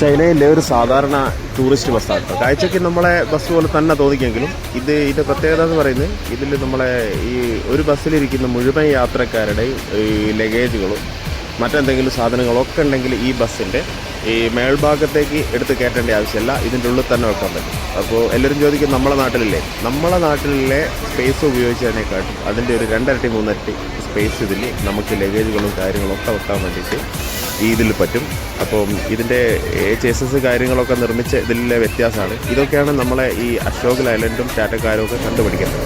ചൈനയിലെ ഒരു സാധാരണ ടൂറിസ്റ്റ് ബസ്സാണ് കേട്ടോ. കാഴ്ചയ്ക്ക് നമ്മളെ ബസ് പോലെ തന്നെ തോന്നിക്കെങ്കിലും ഇതിൻ്റെ പ്രത്യേകത എന്ന് പറയുന്നത് ഇതിൽ നമ്മളെ ഈ ഒരു ബസ്സിലിരിക്കുന്ന മുഴുവൻ യാത്രക്കാരുടെയും ഈ ലഗേജുകളും മറ്റെന്തെങ്കിലും സാധനങ്ങളൊക്കെ ഉണ്ടെങ്കിൽ ഈ ബസ്സിൻ്റെ ഈ മേൽഭാഗത്തേക്ക് എടുത്ത് കയറ്റേണ്ട ആവശ്യമില്ല, ഇതിൻ്റെ ഉള്ളിൽ തന്നെ വെക്കാൻ പറ്റും. അപ്പോൾ എല്ലാവരും ചോദിക്കും നമ്മളെ നാട്ടിലെ സ്പേസ് ഉപയോഗിച്ചതിനേക്കാട്ടും അതിൻ്റെ ഒരു 2 ഇരട്ടി 3 ഇരട്ടി സ്പേസ് ഇതിൽ നമുക്ക് ലഗേജുകളും കാര്യങ്ങളൊക്കെ വെക്കാൻ വേണ്ടിയിട്ട് ഇതിൽ പറ്റും. അപ്പം ഇതിൻ്റെ ചേസസ് കാര്യങ്ങളൊക്കെ നിർമ്മിച്ച ഇതിലെ വ്യത്യാസമാണ്. ഇതൊക്കെയാണ് നമ്മളെ ഈ അശോക് ലൈലൻഡും ടാറ്റക്കാരും ഒക്കെ കണ്ടുപിടിക്കുന്നത്.